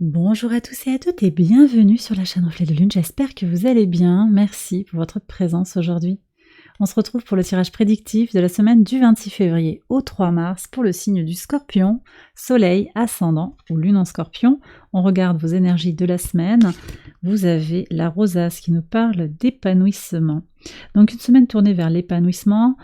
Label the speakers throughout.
Speaker 1: Bonjour à tous et à toutes et bienvenue sur la chaîne Reflet de Lune, j'espère que vous allez bien, merci pour votre présence aujourd'hui. On se retrouve pour le tirage prédictif de la semaine du 26 février au 3 mars pour le signe du Scorpion, Soleil, Ascendant ou Lune en Scorpion. On regarde vos énergies de la semaine. Vous avez la rosace qui nous parle d'épanouissement. Donc une semaine tournée vers l'épanouissement,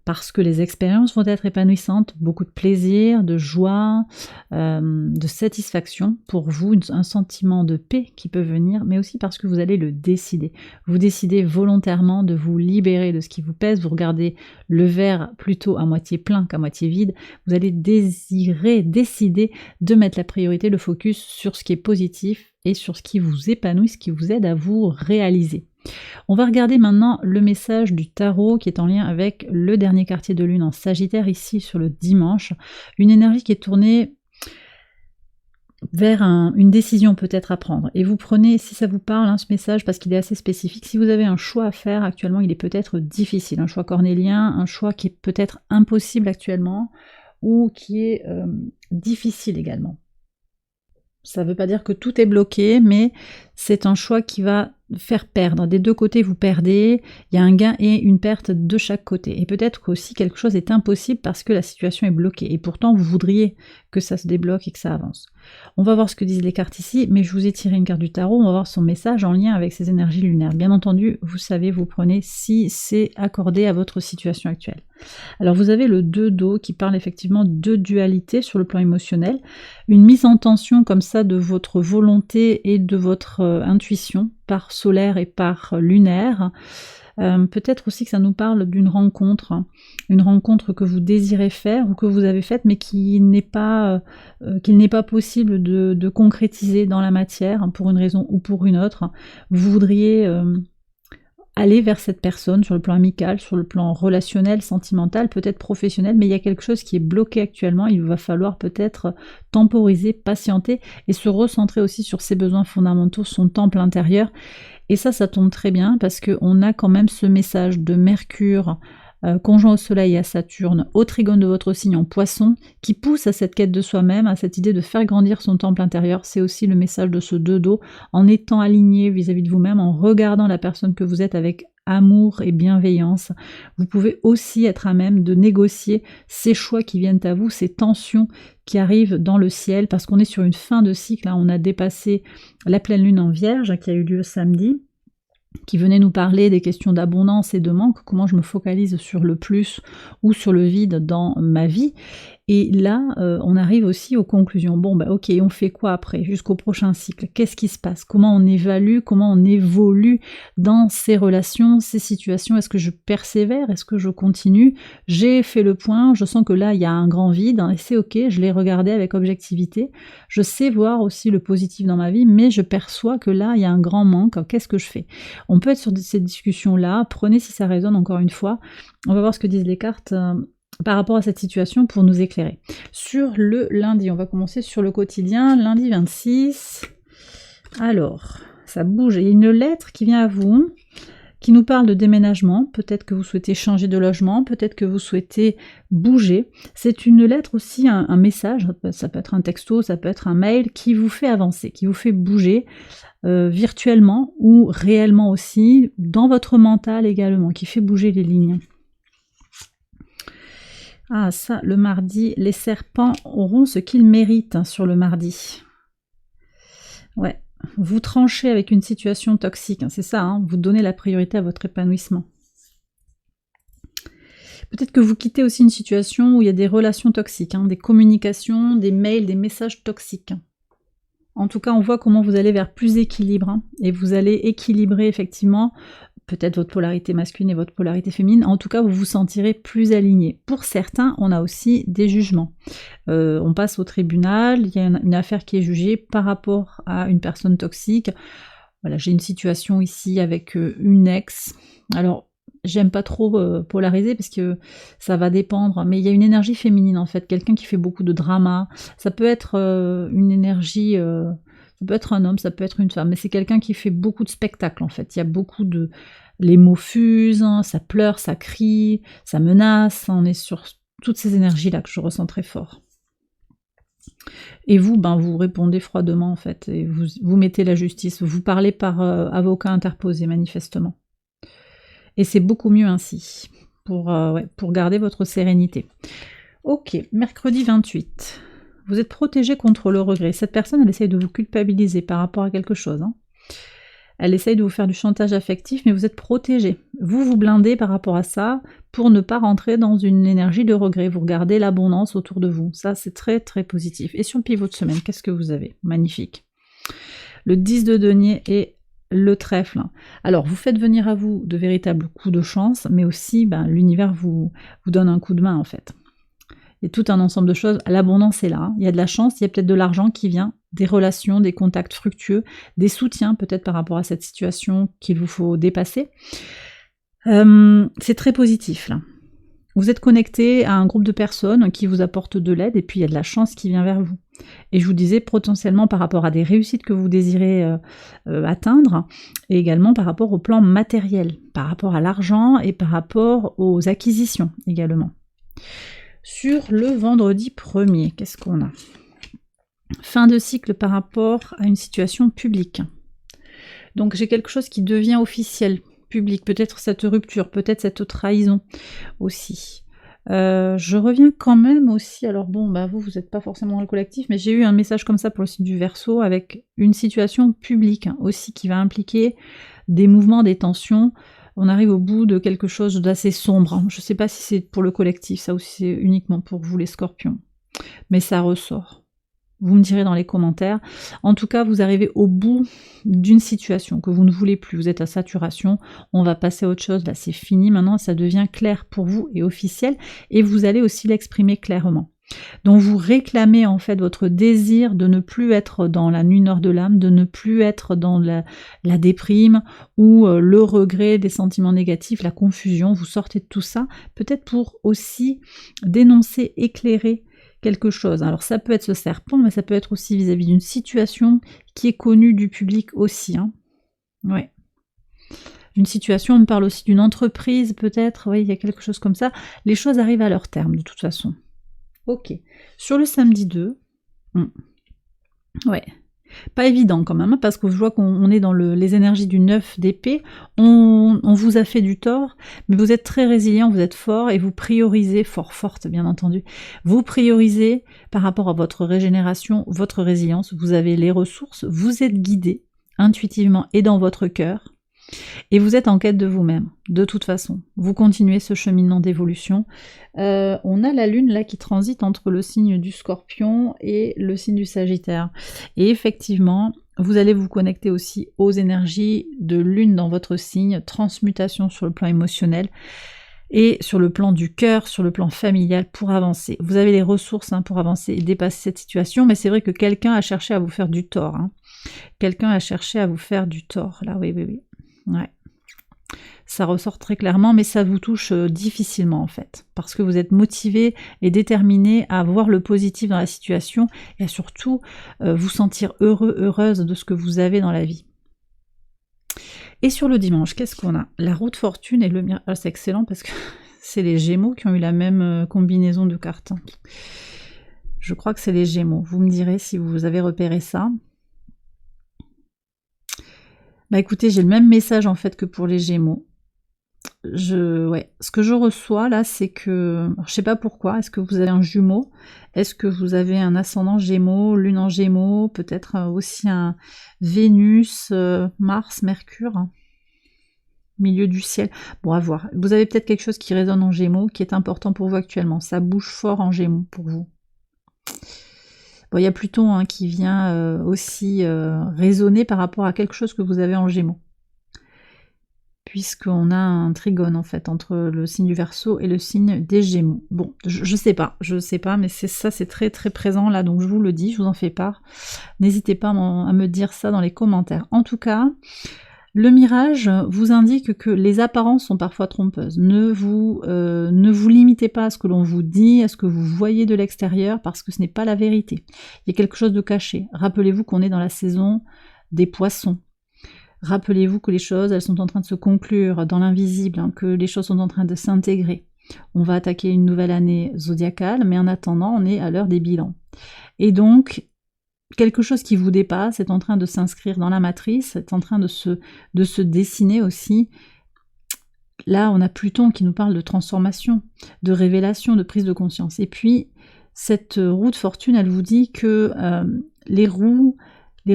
Speaker 1: parce que les expériences vont être épanouissantes, beaucoup de plaisir, de joie, de satisfaction pour vous, un sentiment de paix qui peut venir, mais aussi parce que vous allez le décider. Vous décidez volontairement de vous libérer de ce qui vous pèse, vous regardez le verre plutôt à moitié plein qu'à moitié vide, vous allez décider de mettre la priorité, le focus sur ce qui est positif et sur ce qui vous épanouit, ce qui vous aide à vous réaliser. On va regarder maintenant le message du tarot qui est en lien avec le dernier quartier de lune en Sagittaire, ici sur le dimanche. Une énergie qui est tournée vers une décision peut-être à prendre. Et vous prenez, si ça vous parle, ce message, parce qu'il est assez spécifique, si vous avez un choix à faire actuellement, il est peut-être difficile, un choix cornélien, un choix qui est peut-être impossible actuellement, ou qui est difficile également. Ça ne veut pas dire que tout est bloqué, mais c'est un choix qui va faire perdre. Des deux côtés, vous perdez, il y a un gain et une perte de chaque côté. Et peut-être qu'aussi quelque chose est impossible parce que la situation est bloquée. Et pourtant, vous voudriez que ça se débloque et que ça avance. On va voir ce que disent les cartes ici, mais je vous ai tiré une carte du tarot, on va voir son message en lien avec ces énergies lunaires. Bien entendu, vous savez, vous prenez si c'est accordé à votre situation actuelle. Alors vous avez le 2 d'eau qui parle effectivement de dualité sur le plan émotionnel, une mise en tension comme ça de votre volonté et de votre intuition par solaire et par lunaire. Peut-être aussi que ça nous parle d'une rencontre, une rencontre que vous désirez faire ou que vous avez faite mais qu'il n'est pas possible de concrétiser dans la matière pour une raison ou pour une autre. Vous voudriez aller vers cette personne sur le plan amical, sur le plan relationnel, sentimental, peut-être professionnel, mais il y a quelque chose qui est bloqué actuellement, il va falloir peut-être temporiser, patienter et se recentrer aussi sur ses besoins fondamentaux, son temple intérieur. Et ça tombe très bien parce qu'on a quand même ce message de Mercure conjoint au Soleil et à Saturne, au trigone de votre signe en Poisson, qui pousse à cette quête de soi-même, à cette idée de faire grandir son temple intérieur. C'est aussi le message de ce 2 d'eau, en étant aligné vis-à-vis de vous-même, en regardant la personne que vous êtes avec amour et bienveillance. Vous pouvez aussi être à même de négocier ces choix qui viennent à vous, ces tensions qui arrivent dans le ciel, parce qu'on est sur une fin de cycle, on a dépassé la pleine lune en Vierge qui a eu lieu samedi, qui venait nous parler des questions d'abondance et de manque, comment je me focalise sur le plus ou sur le vide dans ma vie. Et là, on arrive aussi aux conclusions. Bon, ok, on fait quoi après, jusqu'au prochain cycle? Qu'est-ce qui se passe? Comment on évalue? Comment on évolue dans ces relations, ces situations? Est-ce que je persévère? Est-ce que je continue? J'ai fait le point, je sens que là, il y a un grand vide, et c'est ok, je l'ai regardé avec objectivité. Je sais voir aussi le positif dans ma vie, mais je perçois que là, il y a un grand manque. Qu'est-ce que je fais? On peut être sur ces discussions-là, prenez si ça résonne encore une fois. On va voir ce que disent les cartes par rapport à cette situation pour nous éclairer. Sur le lundi, on va commencer sur le quotidien, lundi 26. Alors, ça bouge, il y a une lettre qui vient à vous, qui nous parle de déménagement, peut-être que vous souhaitez changer de logement, peut-être que vous souhaitez bouger. C'est une lettre aussi, un message, ça peut être un texto, ça peut être un mail, qui vous fait avancer, qui vous fait bouger, virtuellement ou réellement aussi, dans votre mental également, qui fait bouger les lignes. Ah ça, le mardi, les serpents auront ce qu'ils méritent sur le mardi. Ouais, vous tranchez avec une situation toxique, c'est ça, vous donnez la priorité à votre épanouissement. Peut-être que vous quittez aussi une situation où il y a des relations toxiques, des communications, des mails, des messages toxiques. En tout cas, on voit comment vous allez vers plus équilibre, et vous allez équilibrer effectivement peut-être votre polarité masculine et votre polarité féminine. En tout cas, vous vous sentirez plus aligné. Pour certains, on a aussi des jugements. On passe au tribunal, il y a une affaire qui est jugée par rapport à une personne toxique. Voilà, j'ai une situation ici avec une ex. Alors, j'aime pas trop polariser parce que ça va dépendre, mais il y a une énergie féminine en fait, quelqu'un qui fait beaucoup de drama. Ça peut être une énergie, ça peut être un homme, ça peut être une femme, mais c'est quelqu'un qui fait beaucoup de spectacles en fait. Il y a beaucoup de... Les mots fusent, ça pleure, ça crie, ça menace, on est sur toutes ces énergies-là que je ressens très fort. Et vous, ben, vous répondez froidement en fait, et vous mettez la justice, vous parlez par avocat interposé manifestement. Et c'est beaucoup mieux ainsi, pour garder votre sérénité. Ok, mercredi 28. Vous êtes protégé contre le regret. Cette personne, elle essaye de vous culpabiliser par rapport à quelque chose. Hein. Elle essaye de vous faire du chantage affectif, mais vous êtes protégé. Vous vous blindez par rapport à ça pour ne pas rentrer dans une énergie de regret. Vous regardez l'abondance autour de vous. Ça, c'est très très positif. Et sur le pivot de semaine, qu'est-ce que vous avez? Magnifique. Le 10 de denier et le trèfle. Alors, vous faites venir à vous de véritables coups de chance, mais aussi l'univers vous donne un coup de main en fait. Il y a tout un ensemble de choses. L'abondance est là. Hein. Il y a de la chance, il y a peut-être de l'argent qui vient, des relations, des contacts fructueux, des soutiens peut-être par rapport à cette situation qu'il vous faut dépasser. C'est très positif là. Vous êtes connecté à un groupe de personnes qui vous apportent de l'aide et puis il y a de la chance qui vient vers vous. Et je vous disais potentiellement par rapport à des réussites que vous désirez atteindre et également par rapport au plan matériel, par rapport à l'argent et par rapport aux acquisitions également. Sur le vendredi 1er, qu'est-ce qu'on a? Fin de cycle par rapport à une situation publique. Donc j'ai quelque chose qui devient officiel, public, peut-être cette rupture, peut-être cette trahison aussi. Je reviens quand même aussi, alors bon, vous n'êtes pas forcément dans le collectif, mais j'ai eu un message comme ça pour le signe du Verseau avec une situation publique aussi qui va impliquer des mouvements, des tensions. On arrive au bout de quelque chose d'assez sombre. Je ne sais pas si c'est pour le collectif, ça aussi c'est uniquement pour vous les scorpions. Mais ça ressort. Vous me direz dans les commentaires. En tout cas, vous arrivez au bout d'une situation que vous ne voulez plus. Vous êtes à saturation. On va passer à autre chose. Là, c'est fini. Maintenant, ça devient clair pour vous et officiel. Et vous allez aussi l'exprimer clairement. Donc vous réclamez en fait votre désir de ne plus être dans la nuit noire de l'âme, de ne plus être dans la déprime ou le regret, des sentiments négatifs, la confusion, vous sortez de tout ça, peut-être pour aussi dénoncer, éclairer quelque chose. Alors ça peut être ce serpent, mais ça peut être aussi vis-à-vis d'une situation qui est connue du public aussi. Hein. Ouais. Une situation, on me parle aussi d'une entreprise peut-être, oui, il y a quelque chose comme ça. Les choses arrivent à leur terme de toute façon. Ok. Sur le samedi 2, ouais, pas évident quand même, parce que je vois qu'on est dans les énergies du 9 d'épée, on vous a fait du tort, mais vous êtes très résilient, vous êtes fort, et vous priorisez, forte bien entendu, vous priorisez par rapport à votre régénération, votre résilience, vous avez les ressources, vous êtes guidé intuitivement et dans votre cœur, et vous êtes en quête de vous-même, de toute façon. Vous continuez ce cheminement d'évolution. On a la lune là qui transite entre le signe du Scorpion et le signe du Sagittaire. Et effectivement, vous allez vous connecter aussi aux énergies de lune dans votre signe, transmutation sur le plan émotionnel et sur le plan du cœur, sur le plan familial pour avancer. Vous avez les ressources pour avancer et dépasser cette situation, mais c'est vrai que quelqu'un a cherché à vous faire du tort. Hein. Quelqu'un a cherché à vous faire du tort. Là, oui. Ouais. Ça ressort très clairement, mais ça vous touche difficilement en fait, parce que vous êtes motivé et déterminé à voir le positif dans la situation et à surtout vous sentir heureux, heureuse de ce que vous avez dans la vie. Et sur le dimanche, qu'est-ce qu'on a? La roue de fortune et le miracle. Ah, c'est excellent parce que c'est les Gémeaux qui ont eu la même combinaison de cartes. Je crois que c'est les Gémeaux. Vous me direz si vous avez repéré ça. Écoutez, j'ai le même message en fait que pour les Gémeaux. Ce que je reçois là, c'est que, alors, je sais pas pourquoi, est-ce que vous avez un jumeau? Est-ce que vous avez un ascendant Gémeaux, lune en Gémeaux, peut-être aussi un Vénus, Mars, Mercure, milieu du ciel. Bon, à voir. Vous avez peut-être quelque chose qui résonne en Gémeaux, qui est important pour vous actuellement. Ça bouge fort en Gémeaux pour vous. Bon, il y a Pluton qui vient aussi résonner par rapport à quelque chose que vous avez en Gémeaux. Puisqu'on a un trigone en fait entre le signe du Verseau et le signe des Gémeaux. Bon, je sais pas, mais c'est très très présent là, donc je vous le dis, je vous en fais part. N'hésitez pas à me dire ça dans les commentaires. En tout cas, le mirage vous indique que les apparences sont parfois trompeuses. Ne vous limitez pas à ce que l'on vous dit, à ce que vous voyez de l'extérieur, parce que ce n'est pas la vérité. Il y a quelque chose de caché. Rappelez-vous qu'on est dans la saison des poissons. Rappelez-vous que les choses, elles sont en train de se conclure dans l'invisible, que les choses sont en train de s'intégrer. On va attaquer une nouvelle année zodiacale, mais en attendant, on est à l'heure des bilans. Et donc, quelque chose qui vous dépasse est en train de s'inscrire dans la matrice, est en train de se dessiner aussi. Là, on a Pluton qui nous parle de transformation, de révélation, de prise de conscience. Et puis, cette roue de fortune, elle vous dit que les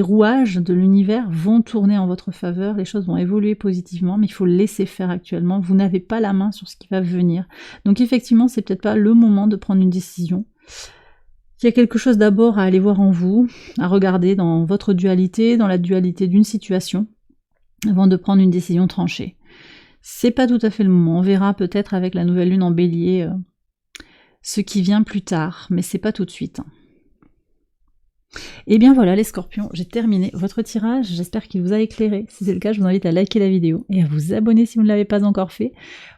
Speaker 1: rouages de l'univers vont tourner en votre faveur, les choses vont évoluer positivement, mais il faut le laisser faire actuellement. Vous n'avez pas la main sur ce qui va venir. Donc effectivement, c'est peut-être pas le moment de prendre une décision. Il y a quelque chose d'abord à aller voir en vous, à regarder dans votre dualité, dans la dualité d'une situation, avant de prendre une décision tranchée. C'est pas tout à fait le moment. On verra peut-être avec la nouvelle lune en bélier ce qui vient plus tard, mais c'est pas tout de suite. Et bien voilà les scorpions, j'ai terminé votre tirage, j'espère qu'il vous a éclairé. Si c'est le cas, je vous invite à liker la vidéo et à vous abonner si vous ne l'avez pas encore fait.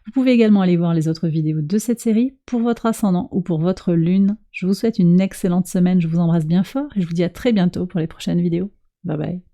Speaker 1: Vous pouvez également aller voir les autres vidéos de cette série pour votre ascendant ou pour votre lune. Je vous souhaite une excellente semaine, je vous embrasse bien fort et je vous dis à très bientôt pour les prochaines vidéos. Bye bye.